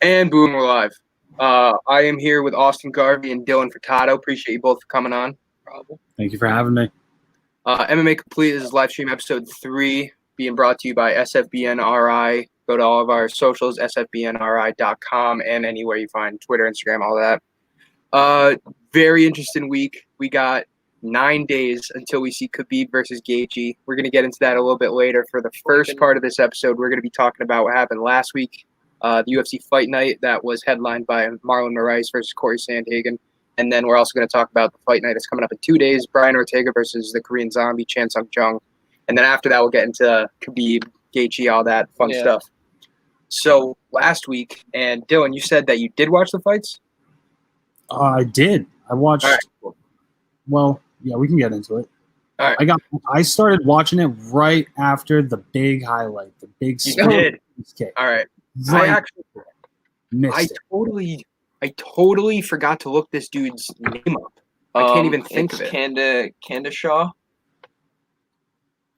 And boom, we're live. I am here with Austin, Garvey, and Dylan Furtado. Appreciate you both for coming on. Problem. Thank you for having me. MMA Complete is live stream episode 3, being brought to you by SFBNRI. Go to all of our socials, sfbnri.com, and anywhere you find Twitter, Instagram, all that. Very interesting week. We got 9 days until we see Khabib versus Gaethje. We're going to get into that a little bit later. For the first part of this episode, we're going to be talking about what happened last week. The UFC Fight Night that was headlined by Marlon Moraes versus Corey Sandhagen. And then we're also going to talk about the Fight Night that's coming up in 2 days, Brian Ortega versus the Korean Zombie, Chan Sung Jung. And then after that, we'll get into Khabib, Gaethje, all that fun stuff. So last week, and Dylan, you said that you did watch the fights? I did. I watched. All right, cool. Well, yeah, we can get into it. All right. I started watching it right after the big highlight, the big kick. All right. Right. I totally forgot to look this dude's name up. I can't even think of it. Kanda Shaw.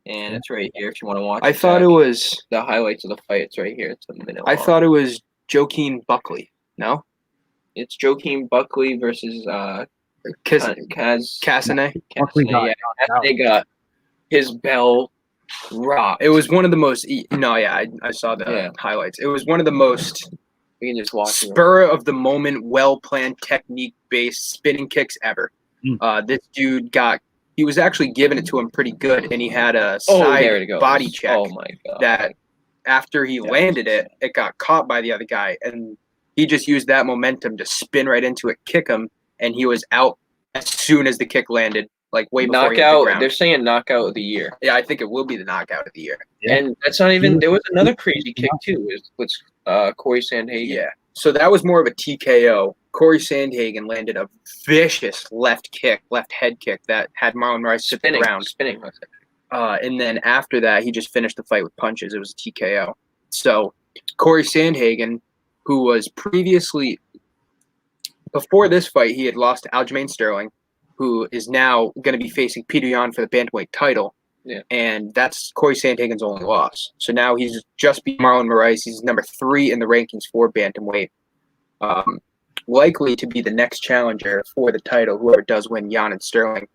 And it's right here if you want to watch I thought it was the highlights of the fight. It's right here. It's a minute I long. thought it was Joaquin Buckley. No? It's Joaquin Buckley versus Castanet. Buckley got They got his bell rocked. It was one of the most I saw the highlights. It was one of the most We can just watch spur of the moment, well planned, technique based spinning kicks ever. This dude he was actually giving it to him pretty good, and he had a side body check. Oh my god! That after he landed it, it got caught by the other guy, and he just used that momentum to spin right into it, kick him, and he was out as soon as the kick landed. Like way before he hit the ground. They're saying knockout of the year. Yeah, I think it will be the knockout of the year. Yeah. And that's not even. There was another crazy kick too. With Corey Sandhagen. Yeah. So that was more of a TKO. Corey Sandhagen landed a vicious left head kick that had Marlon Moraes spinning around. And then after that, he just finished the fight with punches. It was a TKO. So Corey Sandhagen, who was previously, before this fight, he had lost to Aljamain Sterling, who is now going to be facing Peter Yan for the bantamweight title. Yeah. And that's Corey Sandhagen's only loss. So now he's just beat Marlon Moraes. He's number 3 in the rankings for bantamweight. Likely to be the next challenger for the title, whoever does win, Yan and Sterling.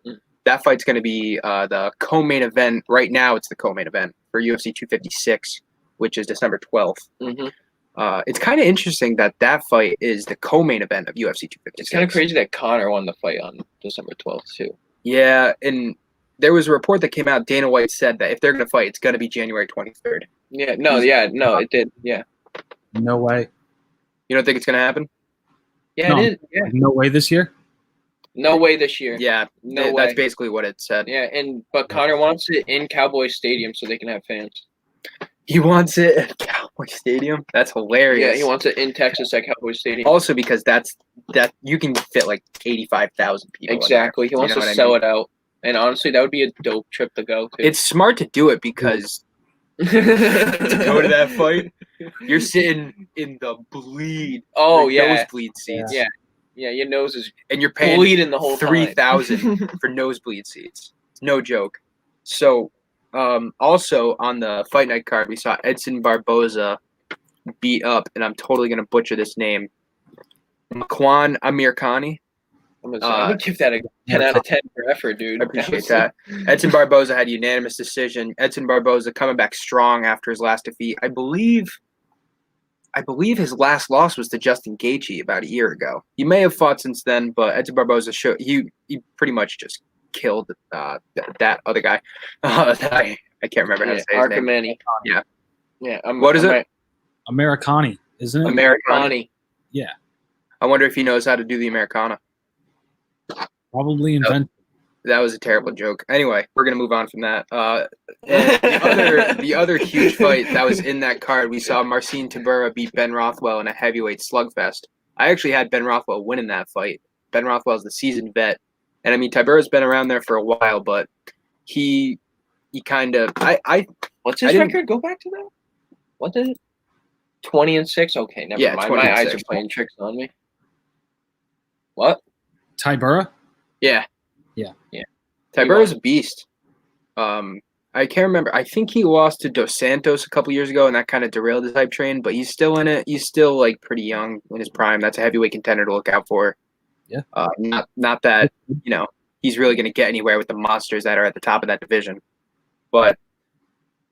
That fight's going to be the co-main event. Right now, it's the co-main event for UFC 256, which is December 12th. It's kind of interesting that fight is the co-main event of UFC 256. It's kind of crazy that Conor won the fight on December 12th, too. Yeah, and there was a report that came out. Dana White said that if they're going to fight, it's going to be January 23rd. It did. Yeah. No way. You don't think it's going to happen? Yeah, it is. Yeah. No way this year? No way this year. Yeah, no way. That's basically what it said. Yeah, but Conor wants it in Cowboy Stadium so they can have fans. He wants it at Cowboy Stadium? That's hilarious. Yeah, he wants it in Texas at Cowboy Stadium. Also because that you can fit like 85,000 people. Exactly. He wants to sell it out. And honestly, that would be a dope trip to go to. It's smart to do it because to go to that fight, you're sitting in the bleed. Oh, yeah. Nosebleed seats. Yeah, your nose is and you're paying bleeding the whole $3,000 for nosebleed seats. It's no joke. So, also on the Fight Night card, we saw Edson Barboza beat up, and I'm totally gonna butcher this name, Makwan Amirkhani. I'm gonna give that a 10 out of 10 for effort, dude. I appreciate that. Edson Barboza had a unanimous decision. Edson Barboza coming back strong after his last defeat. I believe his last loss was to Justin Gaethje about a year ago. He may have fought since then, but Edson Barboza he pretty much just killed that other guy. I can't remember how to say his name. Yeah. What is it? Americani, isn't it? Americani. Yeah. I wonder if he knows how to do the Americana. Probably invented. That was a terrible joke. Anyway, we're gonna move on from that. The other huge fight that was in that card, we saw Marcin Tybura beat Ben Rothwell in a heavyweight slugfest. I actually had Ben Rothwell winning that fight. Ben Rothwell's the seasoned vet, and I mean Tybura's been around there for a while, but he kind of What's his record? Go back to that. What did it? 20-6. Okay, never mind. My eyes are playing tricks on me. What? Tybura? Yeah. Yeah. Tybura's a beast. I can't remember. I think he lost to Dos Santos a couple years ago, and that kind of derailed his hype train. But he's still in it. He's still like pretty young in his prime. That's a heavyweight contender to look out for. Yeah. Not that he's really going to get anywhere with the monsters that are at the top of that division, but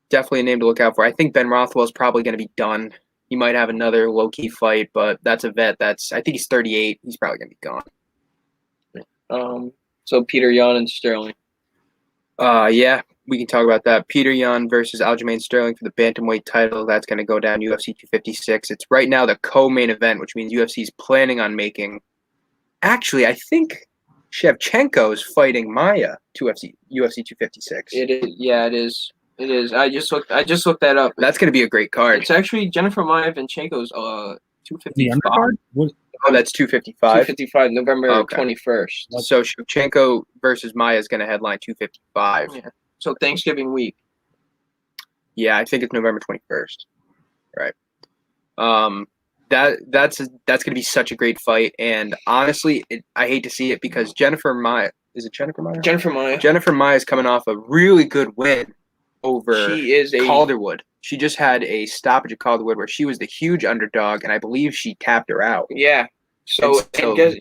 definitely a name to look out for. I think Ben Rothwell's probably going to be done. He might have another low key fight, but that's a vet. I think he's 38. He's probably going to be gone. So Peter Yan and Sterling. Yeah, we can talk about that. Peter Yan versus Aljamain Sterling for the bantamweight title. That's going to go down UFC 256. It's right now the co-main event, which means UFC is planning on making. Actually, I think Shevchenko is fighting Maia to UFC 256. It is. Yeah, it is. It is. I just looked that up. That's going to be a great card. It's actually Jennifer Maia-Vanchenko's 255. Oh, that's 255. 255, November 21st. So Shevchenko versus Maia is going to headline 255. Yeah. So Thanksgiving week. Yeah, I think it's November 21st. Right. That's going to be such a great fight, and honestly, I hate to see it because Jennifer Maia is coming off a really good win over Calderwood. She just had a stoppage at Calderwood where she was the huge underdog, and I believe she tapped her out. Yeah. So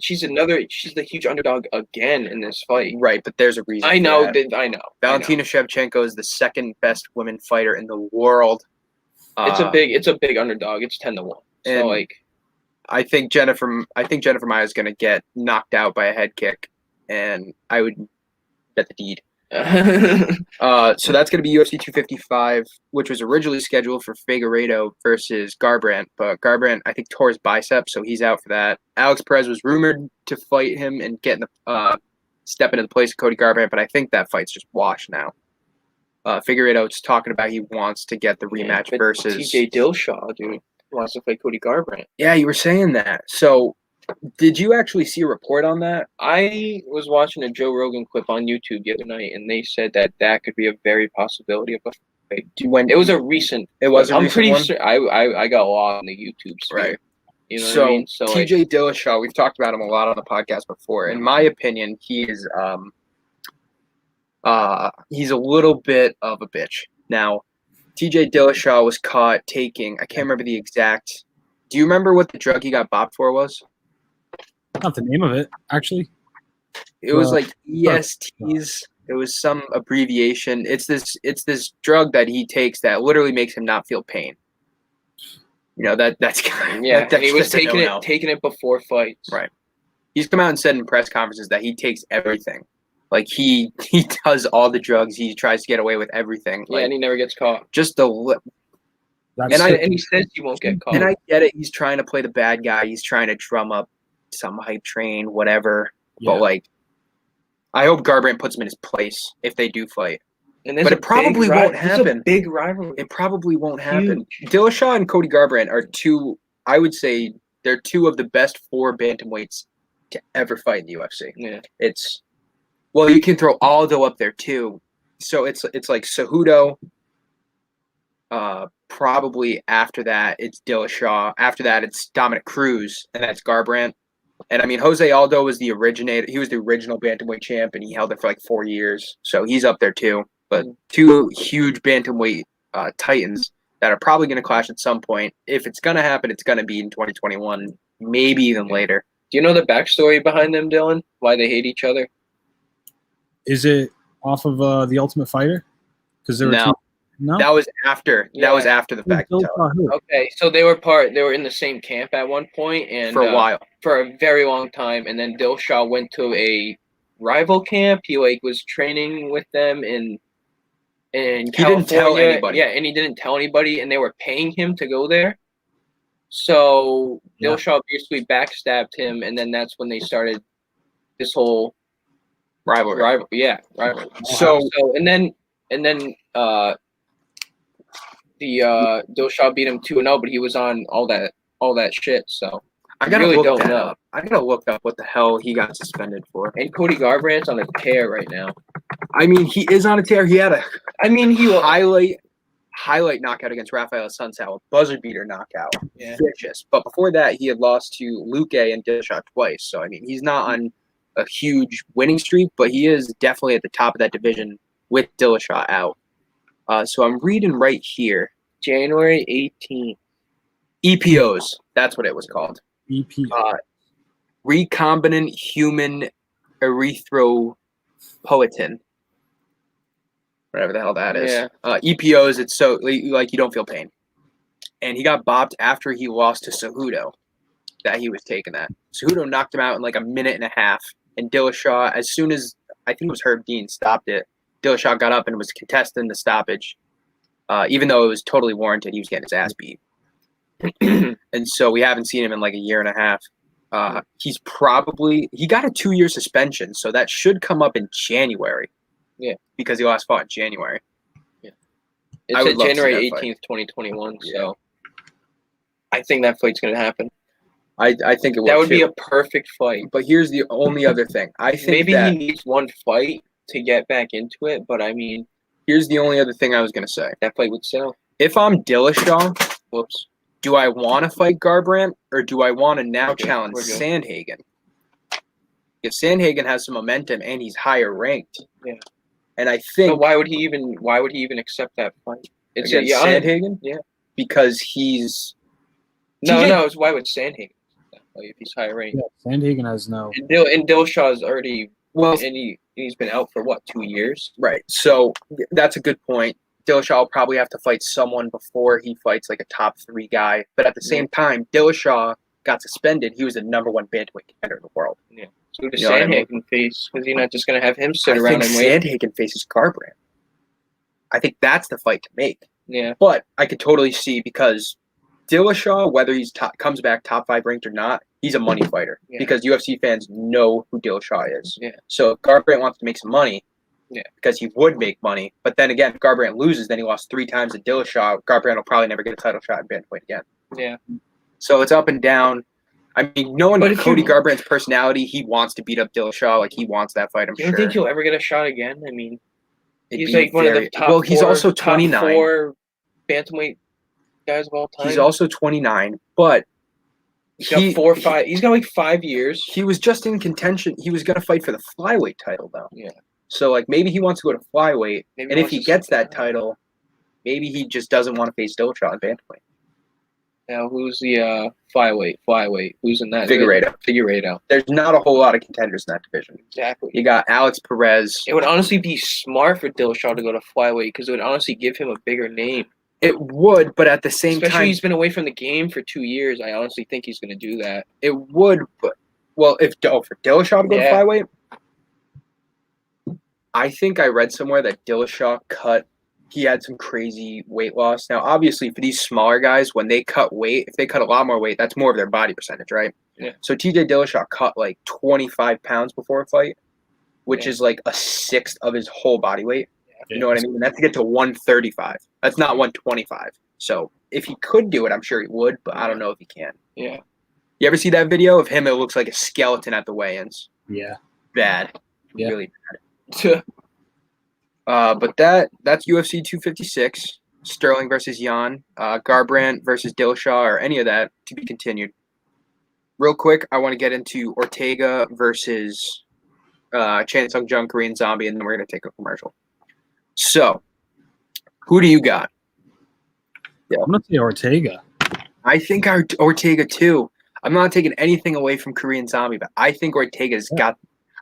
she's the huge underdog again in this fight. Right, but there's a reason. I know. Valentina Shevchenko is the second best women fighter in the world. It's a big underdog. It's 10-1. So I think Jennifer Maia is going to get knocked out by a head kick, and I would bet the deed. So that's going to be UFC 255, which was originally scheduled for Figueiredo versus Garbrandt, but Garbrandt I think tore his bicep, so he's out for that. Alex Perez was rumored to fight him and step into the place of Cody Garbrandt, but I think that fight's just washed now. Figueiredo's talking about he wants to get the rematch versus TJ Dillashaw, dude. He wants to fight Cody Garbrandt. Yeah, you were saying that. So, did you actually see a report on that? I was watching a Joe Rogan clip on YouTube the other night, and they said that could be a very possibility of a fight. It was a recent. It was. I'm pretty sure. I got lost in the YouTube sphere. Right. You know what I mean? So TJ Dillashaw, we've talked about him a lot on the podcast before. In my opinion, he is he's a little bit of a bitch. Now, TJ Dillashaw was caught taking. I can't remember the exact. Do you remember what the drug he got bopped for was? Not the name of it, actually. It was like ESTs. It was some abbreviation. It's this drug that he takes that literally makes him not feel pain. You know that's kind of, and he was taking it before fights. Right. He's come out and said in press conferences that he takes everything. Like he does all the drugs. He tries to get away with everything. Yeah, and he never gets caught. Just the lip. And he says he won't get caught. And I get it. He's trying to play the bad guy. He's trying to drum up some hype train, whatever. Yeah. But like, I hope Garbrandt puts him in his place if they do fight. But it probably won't happen. It's a big rivalry. It probably won't happen. Dillashaw and Cody Garbrandt are I would say they're two of the best 4 bantamweights to ever fight in the UFC. Yeah. Well, you can throw Aldo up there too. So it's like Cejudo. Probably after that it's Dillashaw. After that it's Dominic Cruz, and that's Garbrandt. And I mean, Jose Aldo was the originator. He was the original bantamweight champ, and he held it for like 4 years. So he's up there too. But 2 huge bantamweight titans that are probably going to clash at some point. If it's going to happen, it's going to be in 2021, maybe even later. Do you know the backstory behind them, Dylan? Why they hate each other? Is it off of The Ultimate Fighter? Because there were No, that was after. Yeah. That was after the fact. Okay, so they were in the same camp at one point, and for a while, for a very long time, and then Dillashaw went to a rival camp. He was training with them in California. He didn't tell anybody. Yeah, and he didn't tell anybody, and they were paying him to go there. So Dillashaw basically backstabbed him, and then that's when they started this whole rivalry. Rivalry. So and then the Dillashaw beat him 2-0, but he was on all that shit. So I gotta look that up. I gotta look up what the hell he got suspended for. And Cody Garbrandt's on a tear right now. I mean, he is on a tear. He had he highlight knockout against Rafael Sunsao, a buzzer beater knockout. Yeah. Vicious. But before that, he had lost to Luque and Dillashaw twice. So I mean, he's not on a huge winning streak, but he is definitely at the top of that division with Dillashaw out. So I'm reading right here. January 18th. EPOs. That's what it was called. EPO. Recombinant human erythropoietin. Whatever the hell that is. Yeah. EPOs, it's so like you don't feel pain. And he got bopped after he lost to Cejudo that he was taking that. Cejudo knocked him out in like a minute and a half. And Dillashaw, as soon as I think it was Herb Dean stopped it, Dillashaw got up and was contesting the stoppage. Even though it was totally warranted, he was getting his ass beat. And so we haven't seen him in like a year and a half. He got a 2-year suspension, so that should come up in January. Yeah. Because he last fought in January. Yeah. It said January 18th, 2021, so I think that fight's going to happen. I think it will. That would be a perfect fight. But here's the only other thing. I think maybe he needs one fight to get back into it, but I mean, here's the only other thing I was going to say. That fight would sell. If I'm Dillashaw, do I want to fight Garbrandt or do I want to now challenge Sandhagen? Because Sandhagen has some momentum and he's higher ranked. Yeah. And I think. But why would he even accept that fight? It's against Sandhagen? Yeah. Because he's. No. Why would Sandhagen? If he's higher ranked. Yeah, Sandhagen has no. And Dillashaw's already and he's been out for 2 years? Right. So that's a good point. Dillashaw will probably have to fight someone before he fights like a top 3 guy. But at the same time, Dillashaw got suspended. He was the #1 bantamweight contender in the world. Yeah. So who does Sandhagen face? Because you're not just going to have him sit around and wait. Sandhagen faces Garbrandt. I think that's the fight to make. Yeah. But I could totally see because Dillashaw, whether he's comes back top 5 ranked or not, he's a money fighter because UFC fans know who Dillashaw is. Yeah. So if Garbrandt wants to make some money, because he would make money. But then again, if Garbrandt loses, then he lost 3 times to Dillashaw. Garbrandt will probably never get a title shot in bantamweight again. Yeah. So it's up and down. I mean, knowing Cody Garbrandt's personality, he wants to beat up Dillashaw. Like, he wants that fight, I'm sure. You don't think he'll ever get a shot again? I mean, he's like one of the top Well, he's also 29. Top 4 bantamweight guys of all time. He's also 29, but he's got 4 or 5. He's got like 5 years. He was just in contention. He was going to fight for the flyweight title, though. Yeah. So, like, maybe he wants to go to flyweight, and if he gets that title, maybe he just doesn't want to face Dillashaw in bantamweight. Now, who's the flyweight? Who's in that? Figueiredo. There's not a whole lot of contenders in that division. Exactly. You got Alex Perez. It would honestly be smart for Dillashaw to go to flyweight because it would honestly give him a bigger name. It would, but at the same time... Especially he's been away from the game for 2 years. I honestly think he's going to do that. It would, but... Well, for Dillashaw to go to flyweight... I think I read somewhere that Dillashaw he had some crazy weight loss. Now, obviously, for these smaller guys, when they cut weight, if they cut a lot more weight, that's more of their body percentage, right? Yeah. So TJ Dillashaw cut like 25 pounds before a fight, which is like a 1/6 of his whole body weight. You know what I mean? And that's to get to 135. That's not 125. So if he could do it, I'm sure he would, but I don't know if he can. Yeah. You ever see that video of him? It looks like a skeleton at the weigh-ins. Yeah. Bad. Yeah. Really bad. But that's UFC 256. Sterling versus Jan, Garbrandt versus Dillashaw, or any of that to be continued. Real quick, I want to get into Ortega versus Chan Sung Jung, Korean Zombie, and then we're going to take a commercial. So, who do you got? Yeah. I'm going to say Ortega. I think Ortega too. I'm not taking anything away from Korean Zombie, but I think Ortega's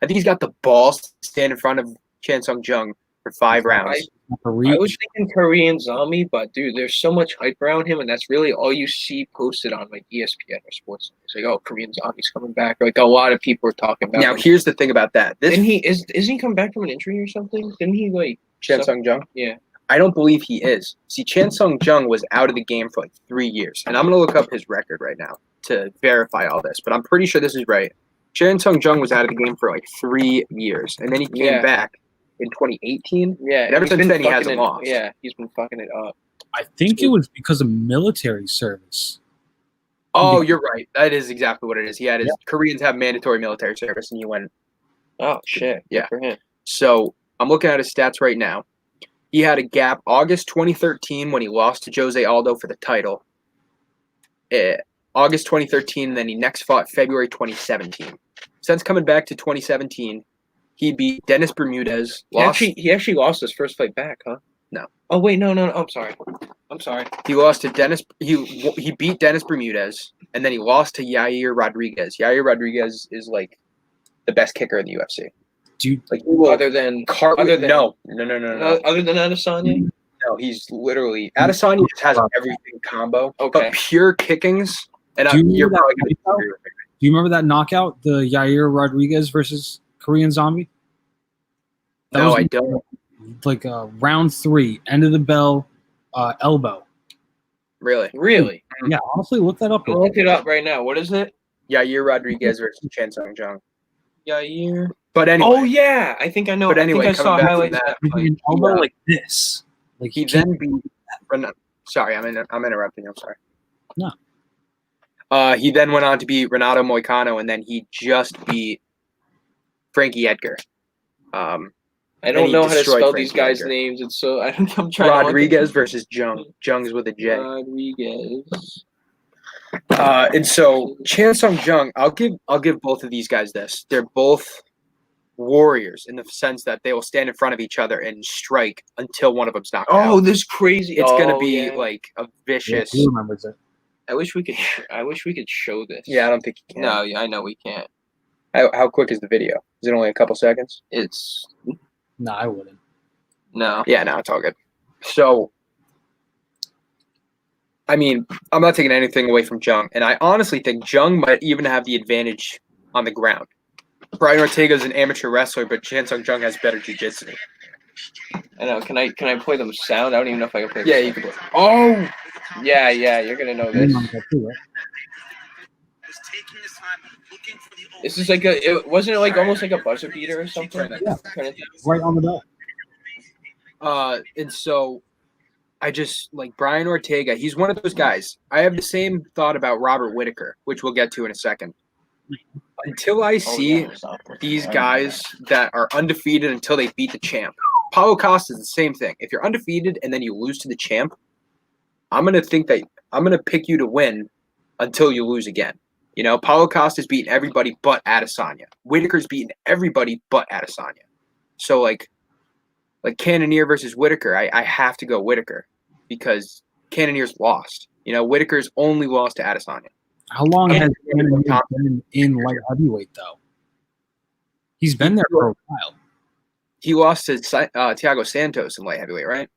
I think he's got the balls to stand in front of Chan Sung Jung for 5 rounds. I was thinking Korean Zombie, but dude, there's so much hype around him, and that's really all you see posted on like ESPN or sports. It's like, oh, Korean Zombie's coming back. Like a lot of people are talking about. Now, here's the thing about that. Isn't he coming back from an injury or something? Didn't he like Chan Sung Jung? Yeah. I don't believe he is. See, Chan Sung Jung was out of the game for like 3 years, and I'm gonna look up his record right now to verify all this. But I'm pretty sure this is right. Chan Sung Jung was out of the game for like 3 years, and then he came back in 2018. Yeah, and ever since then he hasn't lost. Yeah, he's been fucking it up. I think it was because of military service. Oh, you're right. That is exactly what it is. He had Koreans have mandatory military service, and he went. Oh shit! Yeah. For him. So I'm looking at his stats right now. He had a gap August 2013 when he lost to Jose Aldo for the title. August 2013, then he next fought February 2017. Since coming back to 2017, he beat Dennis Bermudez. He actually lost his first fight back, huh? No. Oh wait, no. I'm sorry. He lost to Dennis. He beat Dennis Bermudez, and then he lost to Yair Rodriguez. Yair Rodriguez is like the best kicker in the UFC. Do you, Like Other than no. other than Adesanya. No, he's literally Adesanya just has everything combo. Okay. But pure kickings, and Do you you're remember probably that gonna. do you remember that knockout, the Yair Rodriguez versus Korean Zombie? That No, was I don't. like round 3, end of the bell, elbow. Really? Yeah, honestly, look that up. I'll look it up right now. What is it? Yair Rodriguez versus Chan Sung Jung. Yair. But anyway. Oh yeah, I think I know. But anyway, I think I saw coming back from highlights of that, that fight. An elbow like this. Like He then beat. Sorry, I'm interrupting. I'm sorry. No. He then went on to beat Renato Moicano, and then he just beat Frankie Edgar. I don't know how to spell Frankie these guys' Edgar. names. It's so I'm trying. Rodriguez versus Jung. Jung's with a J. Rodriguez. And so Chan Sung Jung, I'll give both of these guys this. They're both warriors in the sense that they will stand in front of each other and strike until one of them's knocked out. Oh, this crazy! It's gonna be like a vicious. Who remembers it? I wish we could. I wish we could show this. Yeah, I don't think you can. No, I know we can't. How quick is the video? Is it only a couple seconds? It's No, I wouldn't. no. Yeah, no, it's all good. So, I mean, I'm not taking anything away from Jung, and I honestly think Jung might even have the advantage on the ground. Brian Ortega is an amateur wrestler, but Chan Sung Jung has better jiu-jitsu. I know. Can I play them sound? I don't even know if I can play. Yeah, you can play. Oh, yeah. You're gonna know You this. remember that too, right? This is like it wasn't it like almost like a buzzer beater or something. Yeah. Kind of. Right on the dot. and so I just like Brian Ortega. He's one of those guys. I have the same thought about Robert Whittaker, which we'll get to in a second. Until I see these guys that are undefeated until they beat the champ. Paulo Costa is the same thing. If you're undefeated and then you lose to the champ, I'm gonna think that I'm gonna pick you to win until you lose again. You know, Paulo Costa's beaten everybody but Adesanya. Whittaker's beaten everybody but Adesanya. So like Cannonier versus Whittaker, I have to go Whittaker because Cannonier's lost. You know, Whittaker's only lost to Adesanya. How long has Cannonier been in light heavyweight though? He's been there for a while. He lost to Thiago Santos in light heavyweight, right?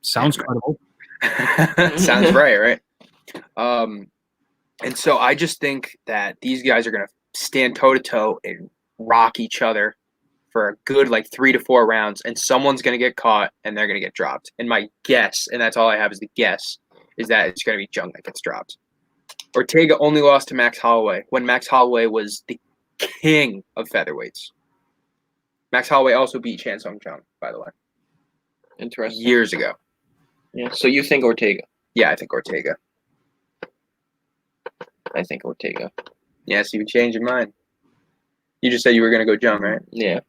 Sounds credible. Sounds right? And so I just think that these guys are going to stand toe-to-toe and rock each other for a good, 3 to 4 rounds, and someone's going to get caught, and they're going to get dropped. And my guess, and that's all I have is the guess, is that it's going to be Jung that gets dropped. Ortega only lost to Max Holloway when Max Holloway was the king of featherweights. Max Holloway also beat Chan Sung Jung, by the way. Interesting. Years ago. Yeah. So you think Ortega? Yeah, I think Ortega. I think Ortega. Yeah, so you changed your mind. You just said you were going to go Jung, right? Yeah.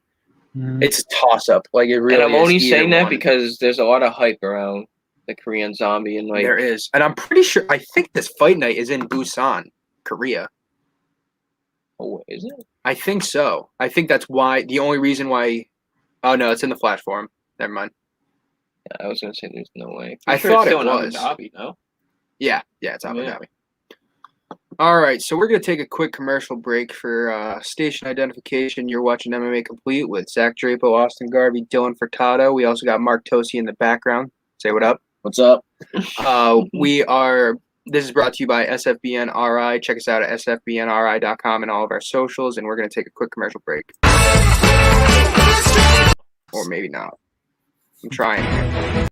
It's a toss-up. Like, it really is. And I'm only saying that one. because there's a lot of hype around the Korean Zombie and there is. And I'm pretty sure, I think this fight night is in Busan, Korea. Oh, is it? I think so. I think that's why, the only reason why, oh no, it's in the Flash Forum. Never mind. Yeah, I was going to say there's no way. I thought it in was. Abu Dhabi, no? Yeah, it's Abu Yeah. Dhabi. All right, so we're going to take a quick commercial break for station identification. You're watching MMA Complete with Zak Drapeau, Austin Garvey, Dylan Furtado. We also got Mark Tosi in the background. Say what up. What's up? This is brought to you by SFBNRI. Check us out at sfbnri.com and all of our socials, and we're going to take a quick commercial break. Or maybe not. I'm trying.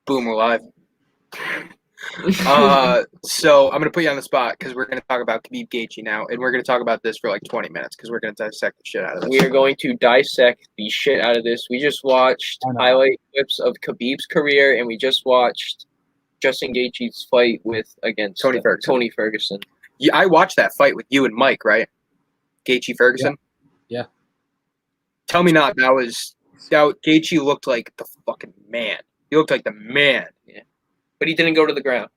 Boom, we're live. So I'm gonna put you on the spot because we're gonna talk about Khabib Gaethje now, and we're gonna talk about this for like 20 minutes because we're gonna dissect the shit out of this. We are going to dissect the shit out of this. We just watched highlight clips of Khabib's career, and we just watched Justin Gaethje's fight against Tony Ferguson. Yeah, I watched that fight with you and Mike, right? Gaethje Ferguson. Yeah. Tell me not. Gaethje looked like the fucking man. He looked like the man. Yeah. But he didn't go to the ground.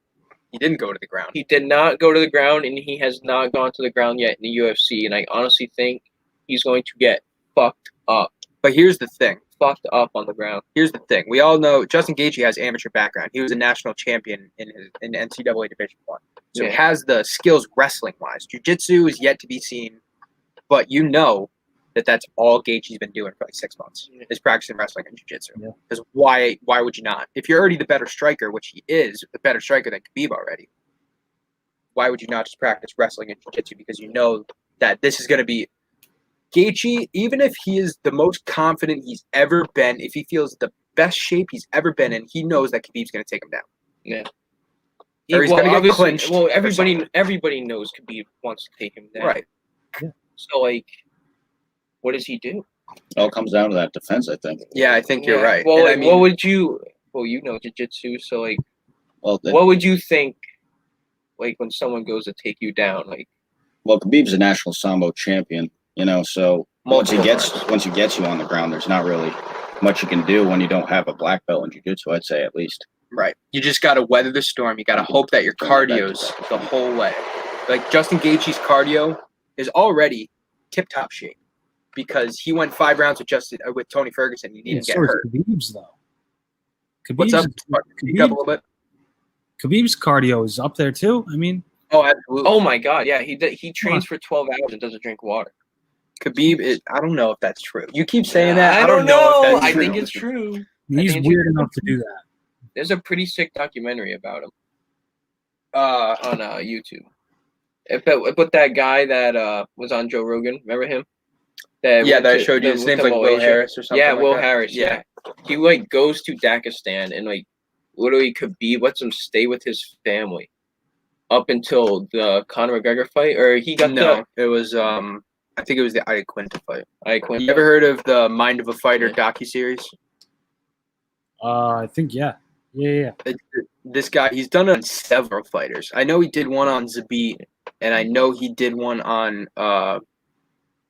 He didn't go to the ground. He did not go to the ground, and he has not gone to the ground yet in the UFC. And I honestly think he's going to get fucked up. But here's the thing. Fucked up on the ground. Here's the thing. We all know Justin Gaethje has amateur background. He was a national champion in NCAA Division I. So he has the skills wrestling-wise. Jiu-jitsu is yet to be seen. But you know that's all Gaethje's been doing for like 6 months is practicing wrestling and jiu-jitsu. Because why would you not? If you're already the better striker, which he is, the better striker than Khabib already, why would you not just practice wrestling and jiu-jitsu? Because you know that this is going to be Gaethje, even if he is the most confident he's ever been, if he feels the best shape he's ever been in, he knows that Khabib's going to take him down. Yeah. Or he's going to get clinched. Well, everybody knows Khabib wants to take him down. Right. Yeah. So, like, what does he do? It all comes down to that defense, I think. Yeah, I think you're right. Well, what would you? Well, you know jiu-jitsu, so like, what would you think? Like when someone goes to take you down, like. Well, Khabib's a national sambo champion, so once he gets you on the ground, there's not really much you can do when you don't have a black belt in jiu-jitsu. I'd say at least. Right. You just got to weather the storm. You got to hope that your cardio's the whole way. Like Justin Gaethje's cardio is already tip-top shape because he went 5 rounds with Tony Ferguson. He didn't get hurt. Khabib's though. What's up? Speak up a little bit. Khabib's cardio is up there too. I mean, absolutely. Oh my God, yeah. He trains for 12 hours and doesn't drink water. Khabib is. I don't know if that's true. You keep saying that. I don't know if that's true. I think it's true. He's weird enough to do that. There's a pretty sick documentary about him on YouTube. But that guy that was on Joe Rogan, remember him? That I showed you. His name's like Will Harris or something. Yeah, Will Harris. Yeah, he like goes to Dakistan and like literally Khabib lets him stay with his family up until the Conor McGregor fight, or he got it was I think it was the Iaquinta fight. Iaquinta. You ever heard of the Mind of a Fighter docuseries? I think yeah. This guy, he's done it on several fighters. I know he did one on Zabit, and I know he did one on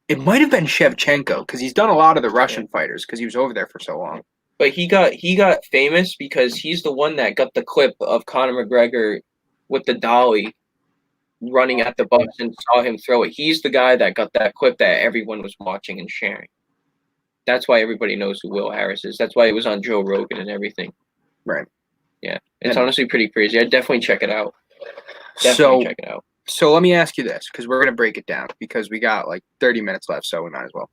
it might have been Shevchenko because he's done a lot of the Russian fighters because he was over there for so long. But he got famous because he's the one that got the clip of Conor McGregor with the dolly running at the bus and saw him throw it. He's the guy that got that clip that everyone was watching and sharing. That's why everybody knows who Will Harris is. That's why he was on Joe Rogan and everything. Right. Yeah. It's honestly pretty crazy. I'd definitely check it out. Check it out. So let me ask you this, because we're going to break it down, because we got like 30 minutes left, so we might as well.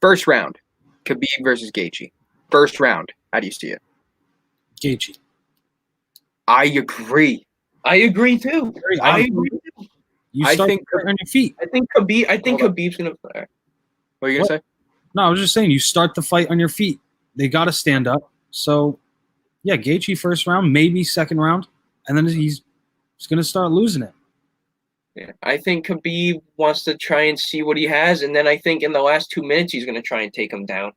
First round, Khabib versus Gaethje. First round, how do you see it? Gaethje. I agree. I agree too. I agree too. You start on your feet. I think Khabib's going to play. What are you going to say? No, I was just saying you start the fight on your feet. They got to stand up. So, yeah, Gaethje first round, maybe second round, and then he's going to start losing it. Yeah, I think Khabib wants to try and see what he has, and then I think in the last 2 minutes he's going to try and take him down.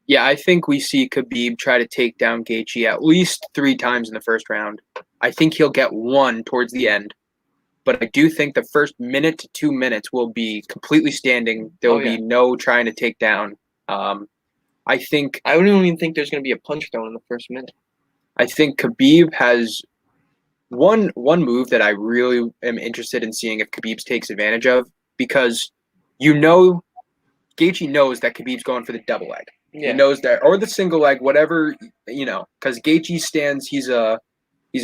Yeah, I think we see Khabib try to take down Gaethje at least 3 times in the first round. I think he'll get one towards the end, but I do think the first minute to 2 minutes will be completely standing. There will be no trying to take down. I don't even think there's going to be a punch thrown in the first minute. I think Khabib has one move that I really am interested in seeing if Khabib takes advantage of, because Gaethje knows that Khabib's going for the double leg. Yeah. He knows that, or the single leg, whatever, because Gaethje stands, he's an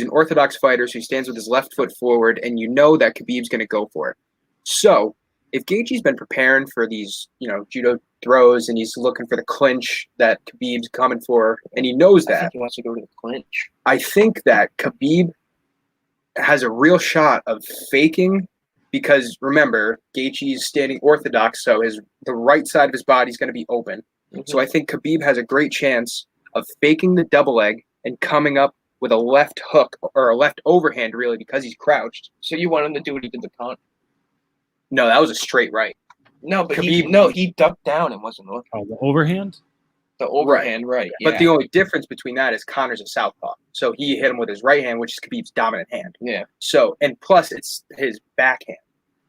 orthodox fighter, so he stands with his left foot forward, and you know that Khabib's going to go for it. So if Gaethje's been preparing for these, judo throws, and he's looking for the clinch that Khabib's coming for, and he knows that. I think he wants to go to the clinch. I think that Khabib has a real shot of faking, because remember, Gaethje's standing orthodox, so the right side of his body is going to be open. Mm-hmm. So I think Khabib has a great chance of faking the double leg and coming up with a left hook or a left overhand, really, because he's crouched. So you want him to do what he did to Conor? No, that was a straight right. No, but Khabib- he ducked down and wasn't looking. Oh, the overhand? The overhand, right. But the only difference between that is Conor's a southpaw. So he hit him with his right hand, which is Khabib's dominant hand. Yeah. So, and plus it's his backhand.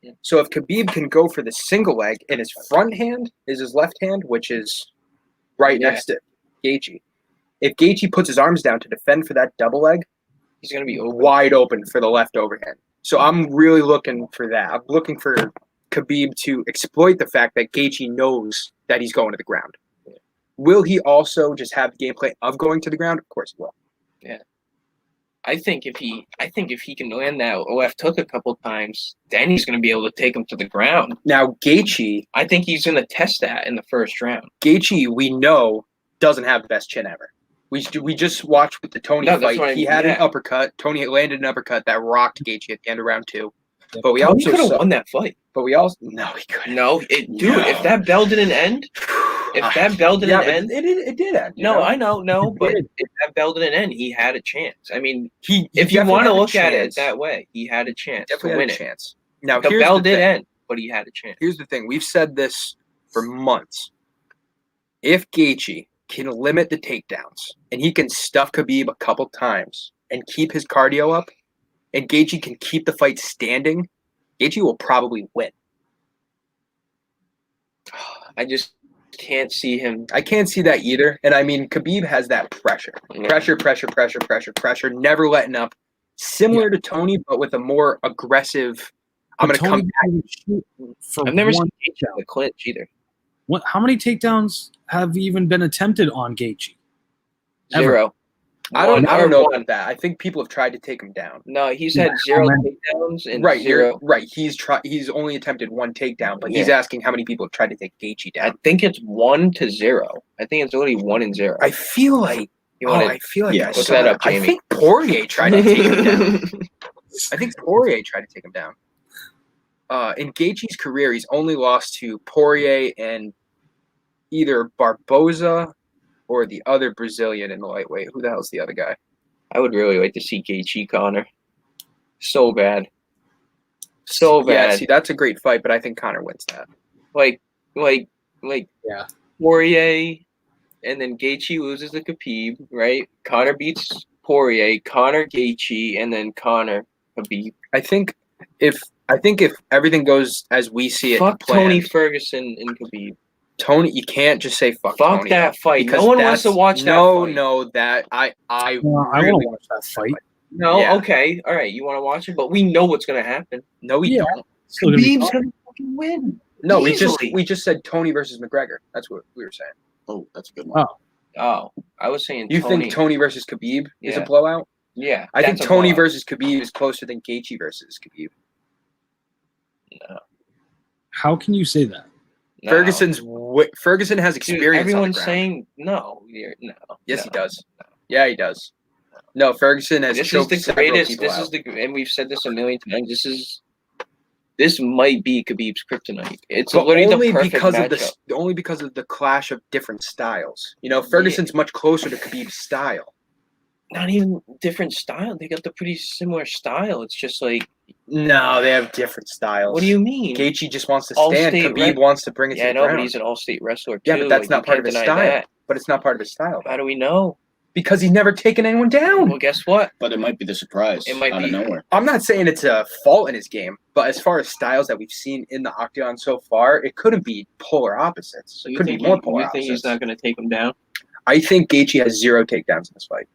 Yeah. So if Khabib can go for the single leg and his front hand is his left hand, which is right next to Gaethje. If Gaethje puts his arms down to defend for that double leg, he's going to be wide open for the left overhand. So I'm really looking for that. I'm looking for Khabib to exploit the fact that Gaethje knows that he's going to the ground. Yeah. Will he also just have the gameplay of going to the ground? Of course he will. Yeah. I think if he can land that left hook a couple times, then he's going to be able to take him to the ground. Now Gaethje, I think he's going to test that in the first round. Gaethje, we know, doesn't have the best chin ever. We just watched with the Tony fight. He had an uppercut. Tony landed an uppercut that rocked Gaethje at the end of round 2. Yep. But we Tony also could have saw, won that fight. But we also no, he couldn't. No, if that bell didn't end, it did end. No, I know, but if that bell didn't end, he had a chance. I mean, he if you want to look at it chance. that way, he had a chance Definitely to win had a it. chance. Now The bell did end, but he had a chance. Here's the thing: we've said this for months. If Gaethje can limit the takedowns and he can stuff Khabib a couple times and keep his cardio up, and Gaethje can keep the fight standing, Gaethje will probably win. I just can't see him. I can't see that either. And I mean, Khabib has that pressure. Yeah. Pressure, never letting up. Similar to Tony, but with a more aggressive, I'm going to come back. I've never seen Gaethje in the clinch either. How many takedowns have even been attempted on Gaethje? 0. I don't know about that. I think people have tried to take him down. No, he's had 0 takedowns and right, 0. Right, he's only attempted 1 takedown, but he's asking how many people have tried to take Gaethje down. I think it's 1 to 0. I think it's only 1 and 0. I feel like I look that up, Jamie. I think Poirier tried to take him down. In Gaethje's career, he's only lost to Poirier and either Barboza or the other Brazilian in the lightweight. Who the hell's the other guy? I would really like to see Gaethje Conor. So bad. So bad. Yeah, see, that's a great fight, but I think Conor wins that. Like Yeah. Poirier, and then Gaethje loses to Khabib, right? Conor beats Poirier, Conor Gaethje, and then Conor Khabib. I think if everything goes as we see it, Fuck planned, Tony Ferguson and Khabib. Tony, you can't just say fuck Tony, that fight. because No one wants to watch that fight. No, that I I really want to watch that fight. No, Yeah. okay, all right. You want to watch it, but we know what's going to happen. No, we Yeah. don't. Still gonna be Khabib's fun. going to fucking win. No, Easily. we just said Tony versus McGregor. That's what we were saying. Oh, that's a good one. Oh, I was saying You Tony. think Tony versus Khabib is a Yeah. blowout? Yeah, I think that's a Tony blowout. versus Khabib is closer than Gaethje versus Khabib. No. How can you say that? No. Ferguson has Dude, experience. everyone's on the ground. saying no. No. Yes, no. he does. Yeah, he does. No, Ferguson has This is choked the several greatest. people This out. is the, and we've said this a million times. This might be Khabib's kryptonite. It's But literally only the perfect because matchup. only because of the clash of different styles. You know, Ferguson's much closer to Khabib's style. Not even different style. They got the pretty similar style. It's just like, No, they have different styles. what do you mean? Gaethje just wants to All stand. state Khabib wants to bring it Yeah, I to the know, ground. but he's an all-state wrestler too. Yeah, but that's Like, not you part of can't his deny style. that. But it's not part of his style. How do we know? Because he's never taken anyone down. Well, guess what? But it might be the surprise It might out be. of nowhere. I'm not saying it's a fault in his game, but as far as styles that we've seen in the octagon so far, it couldn't be polar opposites. So It you could think be more polar you think opposites. he's not going to take him down? I think Gaethje has 0 takedowns in this fight.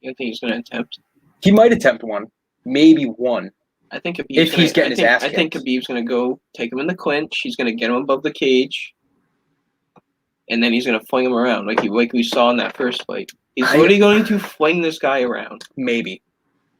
You think he's going to attempt? He might attempt one, maybe one. I think Khabib's If he's getting his ass I think kicked. Khabib's going to go take him in the clinch. He's going to get him above the cage, and then he's going to fling him around like we saw in that first fight. He's literally going to fling this guy around Maybe.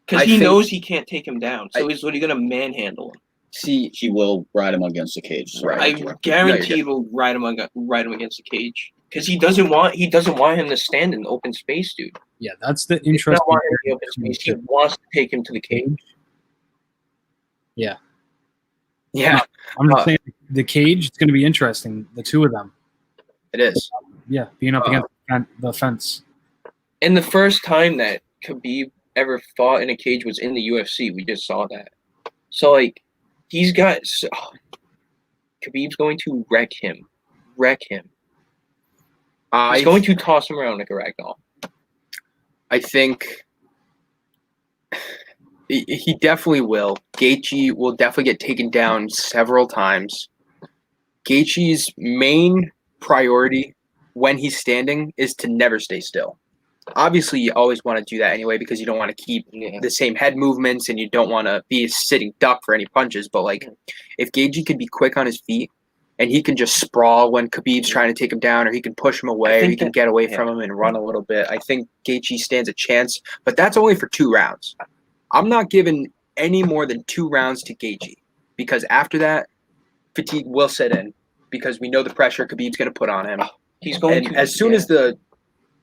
because I he think- knows he can't take him down. So he's literally going to manhandle him. See, He will ride him against the cage. So Right. I guarantee he'll ride him against the cage because he doesn't want him to stand in open space, dude. Yeah, that's the He does interesting. not want him in the open space. He wants to take him to the cage. Yeah, yeah, I'm just saying the cage. It's going to be interesting. The two of them. it is. Yeah, being up against the fence. And the first time that Khabib ever fought in a cage was in the UFC. We just saw that. So, like, Khabib's going to wreck him. He's going to toss him around like a ragdoll. I think he definitely will. Gaethje will definitely get taken down several times. Gaethje's main priority when he's standing is to never stay still. Obviously, you always want to do that anyway because you don't want to keep the same head movements and you don't want to be a sitting duck for any punches. But, like, if Gaethje could be quick on his feet and he can just sprawl when Khabib's trying to take him down, or he can push him away, or he can get away from him and run a little bit, I think Gaethje stands a chance. But that's only for 2 rounds. I'm not giving any more than 2 rounds to Gaethje because after that, fatigue will set in because we know the pressure Khabib's going to put on him. He's going to, as soon as the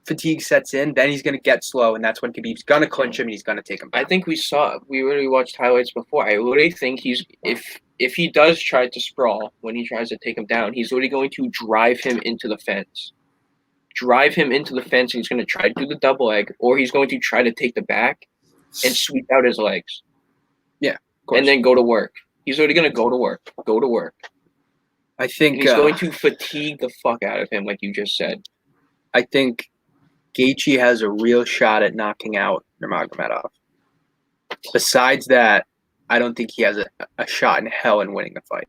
fatigue sets in, then he's going to get slow, and that's when Khabib's going to clinch him and he's going to take him down. I think we already watched highlights before. I really think if he does try to sprawl when he tries to take him down, he's already going to drive him into the fence. And he's going to try to do the double leg, or he's going to try to take the back and sweep out his legs. Yeah, of course. And then go to work. He's already going to go to work. I think he's going to fatigue the fuck out of him, like you just said. I think Gaethje has a real shot at knocking out Nurmagomedov. Besides that, I don't think he has a shot in hell in winning the fight.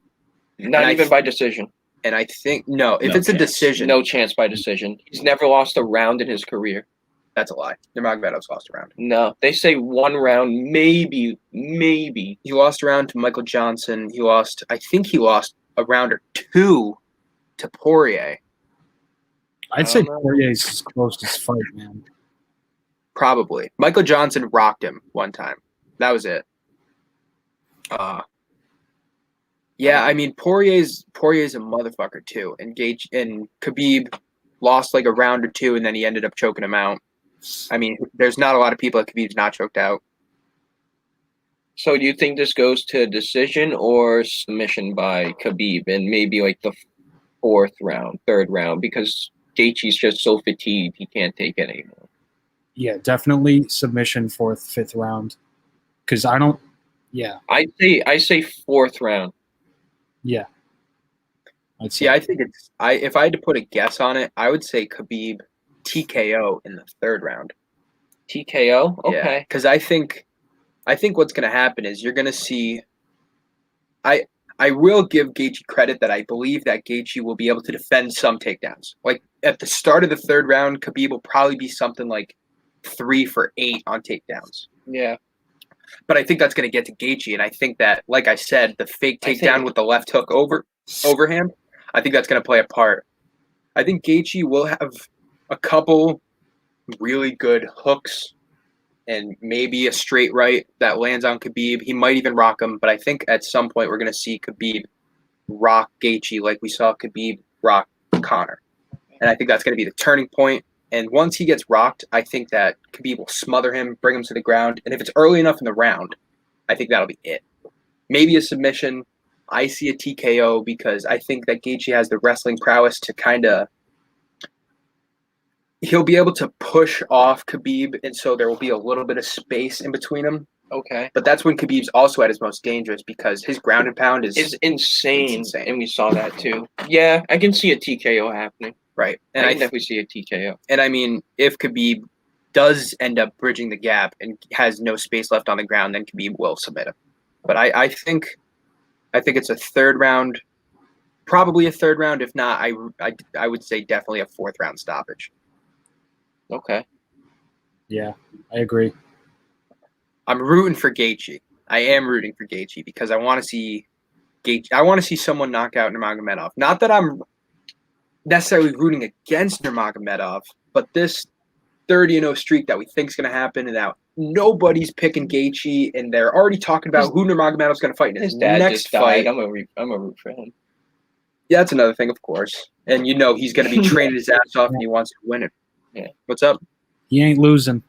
Not even by decision. And I think, if it's a decision. No chance by decision. He's never lost a round in his career. That's a lie. Nurmagomedov's lost a round. No, they say 1 round, maybe. He lost a round to Michael Johnson. I think he lost a round or 2 to Poirier. I'd say Poirier's his closest fight, man. Probably. Michael Johnson rocked him one time. That was it. Yeah, I mean Poirier's a motherfucker too. And Khabib lost like a round or 2, and then he ended up choking him out. I mean, there's not a lot of people that Khabib's not choked out. So do you think this goes to decision or submission by Khabib and maybe like the 4th round, 3rd round, because Gaethje's just so fatigued he can't take it anymore? Yeah, definitely submission 4th, 5th round. Because I don't. Yeah. I say 4th round. Yeah. I think if I had to put a guess on it, I would say Khabib TKO in the 3rd round. TKO? Okay. Because I think what's going to happen is you're going to see. I will give Gaethje credit that I believe that Gaethje will be able to defend some takedowns. Like at the start of the 3rd round, Khabib will probably be something like 3 for 8 on takedowns. Yeah. But I think that's going to get to Gaethje, and I think that, like I said, the fake takedown with the left hook overhand, I think that's going to play a part. I think Gaethje will have a couple really good hooks and maybe a straight right that lands on Khabib. He might even rock him, but I think at some point we're going to see Khabib rock Gaethje like we saw Khabib rock Conor. And I think that's going to be the turning point. And once he gets rocked, I think that Khabib will smother him, bring him to the ground. And if it's early enough in the round, I think that'll be it. Maybe a submission. I see a TKO because I think that Gaethje has the wrestling prowess to kind of – he'll be able to push off Khabib, and so there will be a little bit of space in between them. Okay. But that's when Khabib's also at his most dangerous because his ground and pound is insane. And we saw that too. Yeah, I can see a TKO happening. Right. And I definitely see a TKO. And I mean, if Khabib does end up bridging the gap and has no space left on the ground, then Khabib will submit him. But I think it's a 3rd round, probably a 3rd round. If not, I would say definitely a 4th round stoppage. Okay. Yeah, I agree. I'm rooting for Gaethje. I am rooting for Gaethje because I want to see Gaethje. I want to see someone knock out Nurmagomedov. Not that I'm necessarily rooting against Nurmagomedov, but this 30-0 streak that we think is going to happen, and now nobody's picking Gaethje, and they're already talking about who Nurmagomedov's going to fight in his dad next just fight. Died. I'm a root for him. Yeah, that's another thing, of course. And he's going to be training his ass off, and he wants to win it. Yeah. What's up? He ain't losing.